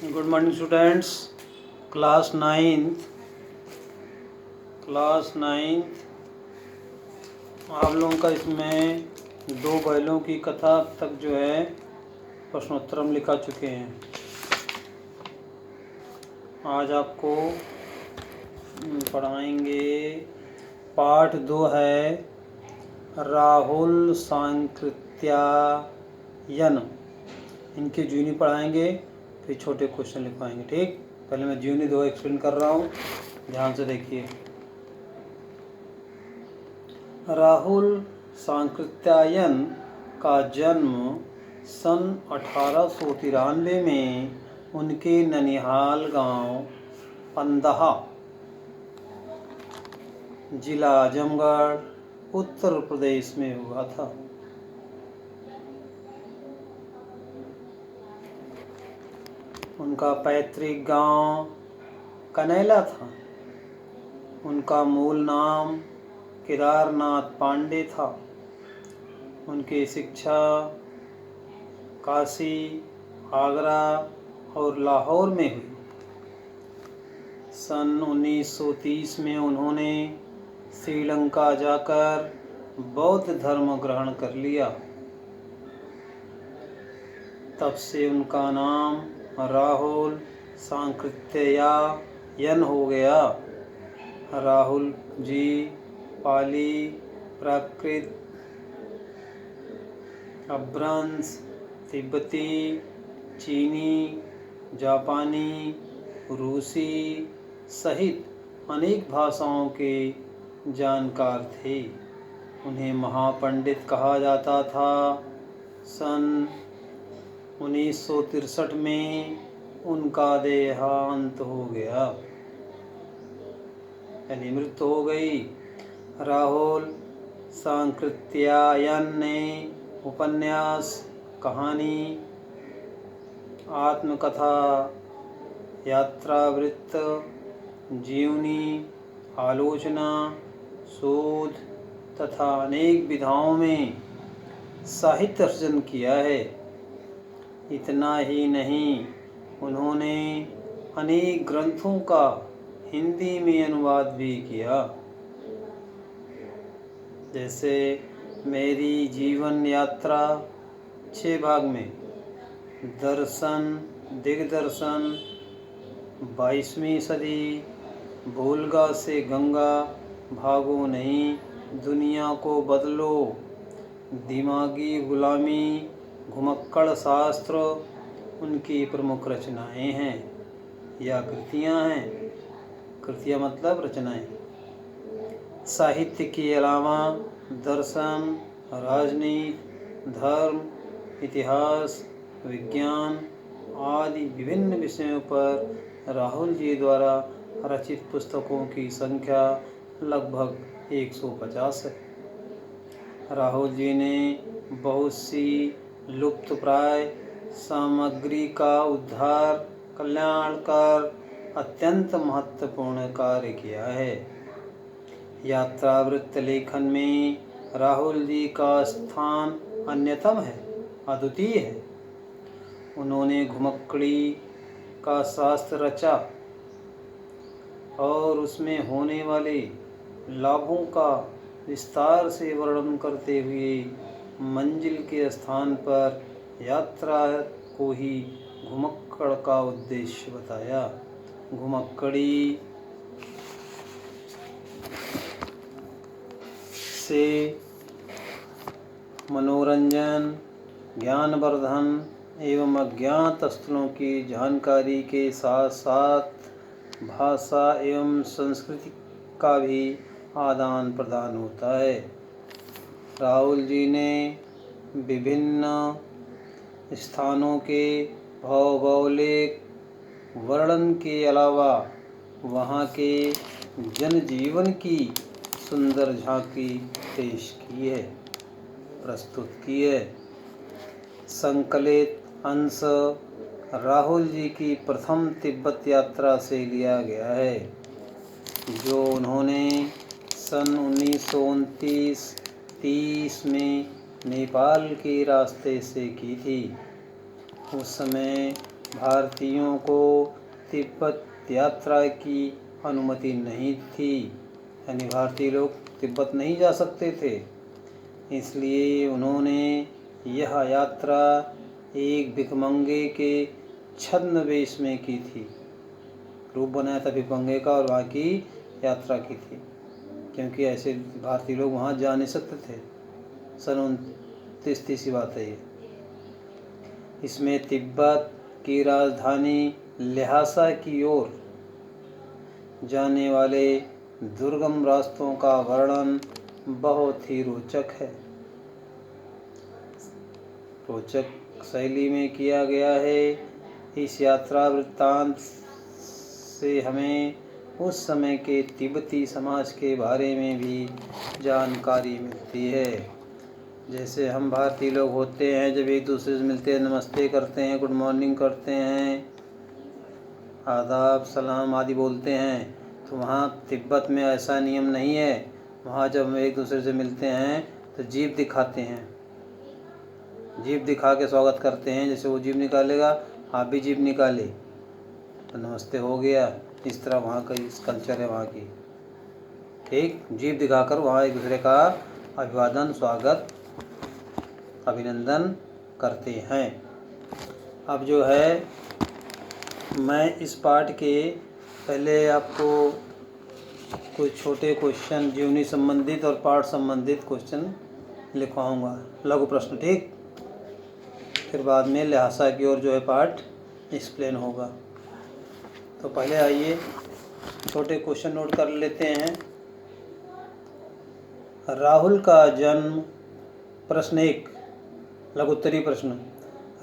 Good morning students. Class ninth आप लोगों का इसमें दो बैलों की कथा तक जो है प्रश्नोत्तर हम लिखा चुके हैं। आज आपको पढ़ाएंगे पाठ 2 है राहुल सांकृत्यायन। इनकी जीवनी पढ़ाएंगे, फिर छोटे क्वेश्चन लिखवाएंगे। ठीक, पहले मैं जीवनी 2 एक्सप्लेन कर रहा हूँ, ध्यान से देखिए। राहुल सांकृत्यायन का जन्म सन 1893 में उनके ननिहाल गांव पंदहा, जिला आजमगढ़, उत्तर प्रदेश में हुआ था। उनका पैतृक गांव कनैला था। उनका मूल नाम केदारनाथ पांडे था। उनकी शिक्षा काशी, आगरा और लाहौर में हुई। सन 1930 में उन्होंने श्रीलंका जाकर बौद्ध धर्म ग्रहण कर लिया। तब से उनका नाम राहुल सांकृत्यायन हो गया। राहुल जी पाली, प्राकृत, अभ्रंश, तिब्बती, चीनी, जापानी, रूसी सहित अनेक भाषाओं के जानकार थे। उन्हें महापंडित कहा जाता था। सन 1963 में उनका देहांत हो गया, यानी मृत्यु हो गई। राहुल सांकृत्यायन ने उपन्यास, कहानी, आत्मकथा, यात्रावृत्त, जीवनी, आलोचना, शोध तथा अनेक विधाओं में साहित्य अर्जन किया है। इतना ही नहीं, उन्होंने अनेक ग्रंथों का हिंदी में अनुवाद भी किया, जैसे मेरी जीवन यात्रा 6 भाग में, दर्शन, दिग्दर्शन, 22वीं सदी, भूलगा से गंगा, भागो नहीं, दुनिया को बदलो, दिमागी गुलामी, घुमक्कड़ शास्त्र उनकी प्रमुख रचनाएं हैं या कृतियां हैं। कृतियां मतलब रचनाएं। साहित्य के अलावा दर्शन, राजनीति, धर्म, इतिहास, विज्ञान आदि विभिन्न विषयों पर राहुल जी द्वारा रचित पुस्तकों की संख्या लगभग 150 है। राहुल जी ने बहुत सी लुप्तप्राय सामग्री का उद्धार, कल्याण कर अत्यंत महत्वपूर्ण कार्य किया है। यात्रावृत्त लेखन में राहुल जी का स्थान अन्यतम है, अद्वितीय है। उन्होंने घुमक्कड़ी का शास्त्र रचा और उसमें होने वाले लाभों का विस्तार से वर्णन करते हुए मंजिल के स्थान पर यात्रा को ही घुमक्कड़ का उद्देश्य बताया। घुमक्कड़ी से मनोरंजन, ज्ञानवर्धन एवं अज्ञात स्थलों की जानकारी के साथ साथ भाषा एवं संस्कृति का भी आदान प्रदान होता है। राहुल जी ने विभिन्न स्थानों के भौगोलिक वर्णन के अलावा वहाँ के जनजीवन की सुंदर झांकी पेश की है, प्रस्तुत की है। संकलित अंश राहुल जी की प्रथम तिब्बत यात्रा से लिया गया है, जो उन्होंने सन 1929-30 में नेपाल के रास्ते से की थी। उस समय भारतीयों को तिब्बत यात्रा की अनुमति नहीं थी, यानी भारतीय लोग तिब्बत नहीं जा सकते थे। इसलिए उन्होंने यह यात्रा एक भिखमंगे के छद्मवेश में की थी। रूप बनाया था भिखमंगे का और वहाँ की यात्रा की थी, क्योंकि ऐसे भारतीय लोग वहाँ जा नहीं सकते थे। सन 29 बात है ये। इसमें तिब्बत की राजधानी ल्हासा की ओर जाने वाले दुर्गम रास्तों का वर्णन बहुत ही रोचक है। रोचक शैली में किया गया है। इस यात्रा वृत्तांत से हमें उस समय के तिब्बती समाज के बारे में भी जानकारी मिलती है। जैसे हम भारतीय लोग होते हैं, जब एक दूसरे से मिलते हैं नमस्ते करते हैं, गुड मॉर्निंग करते हैं, आदाब सलाम आदि बोलते हैं, तो वहाँ तिब्बत में ऐसा नियम नहीं है। वहाँ जब हम एक दूसरे से मिलते हैं तो जीभ दिखाते हैं, जीभ दिखा के स्वागत करते हैं। जैसे वो जीभ निकालेगा, आप भी जीभ निकाले तो नमस्ते हो गया। इस तरह वहाँ का इस कल्चर है वहाँ की। ठीक, जीभ दिखाकर वहाँ एक दूसरे का अभिवादन, स्वागत, अभिनंदन करते हैं। अब जो है मैं इस पाठ के पहले आपको कुछ छोटे क्वेश्चन जीवनी संबंधित और पाठ संबंधित क्वेश्चन लिखवाऊंगा, लघु प्रश्न। ठीक, फिर बाद में ल्हासा की ओर जो है पाठ एक्सप्लेन होगा। तो पहले आइए छोटे क्वेश्चन नोट कर लेते हैं। राहुल का जन्म, प्रश्न 1 लघुत्तरीय प्रश्न,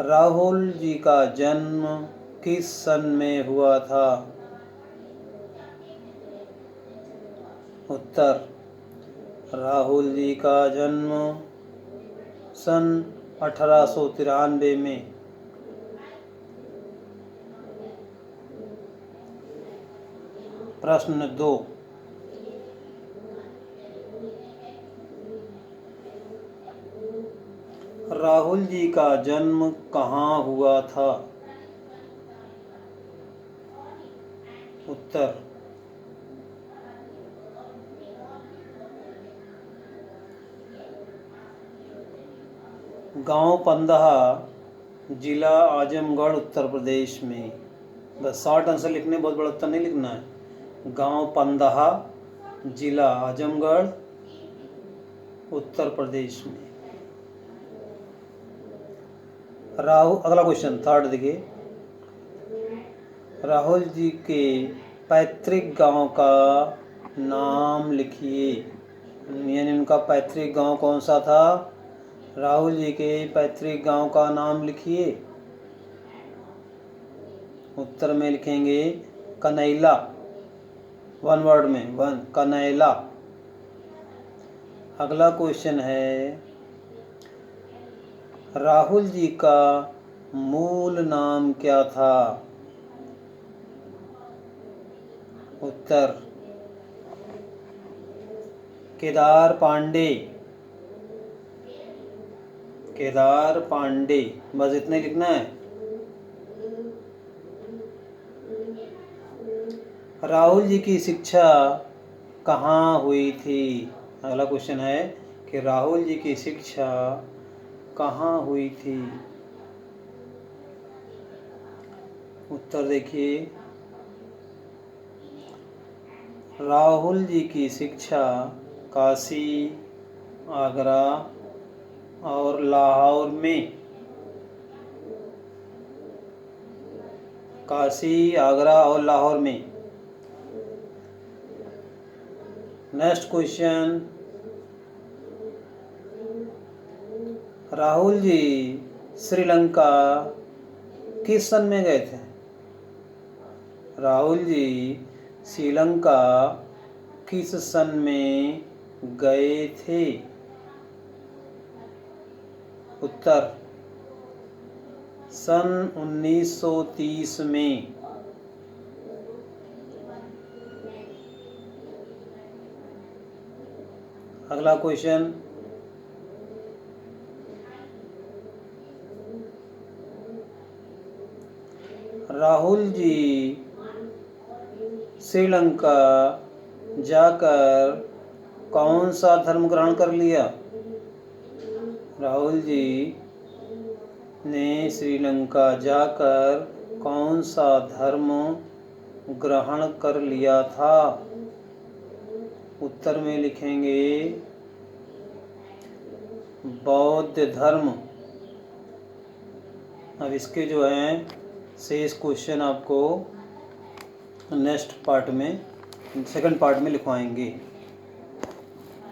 राहुल जी का जन्म किस सन में हुआ था? उत्तर, राहुल जी का जन्म सन 1893 में। प्रश्न 2, राहुल जी का जन्म कहाँ हुआ था? उत्तर, गांव पंदहा, जिला आजमगढ़, उत्तर प्रदेश में। बस शॉर्ट आंसर लिखने, बहुत बड़ा उत्तर नहीं लिखना है। गांव पंदहा, जिला आजमगढ़, उत्तर प्रदेश में। अगला क्वेश्चन 3 देखिए, राहुल जी के पैतृक गांव का नाम लिखिए। यानी उनका पैतृक गांव कौन सा था? राहुल जी के पैतृक गांव का नाम लिखिए। उत्तर में लिखेंगे कनैला, 1 वर्ड में, कनैला। अगला क्वेश्चन है, राहुल जी का मूल नाम क्या था? उत्तर, केदार पांडे, केदार पांडे। बस इतना ही लिखना है। राहुल जी की शिक्षा कहाँ हुई थी? अगला क्वेश्चन है कि राहुल जी की शिक्षा कहाँ हुई थी? उत्तर देखिए, राहुल जी की शिक्षा काशी, आगरा और लाहौर में। काशी, आगरा और लाहौर में। नेक्स्ट क्वेश्चन, राहुल जी श्रीलंका किस सन में गए थे? राहुल जी श्रीलंका किस सन में गए थे? उत्तर, सन 1930 में। अगला क्वेश्चन, राहुल जी श्रीलंका जाकर कौन सा धर्म ग्रहण कर लिया? राहुल जी ने श्रीलंका जाकर कौन सा धर्म ग्रहण कर लिया था? उत्तर में लिखेंगे बौद्ध धर्म। अब इसके जो हैं शेष क्वेश्चन आपको नेक्स्ट पार्ट में, सेकंड पार्ट में लिखवाएंगे।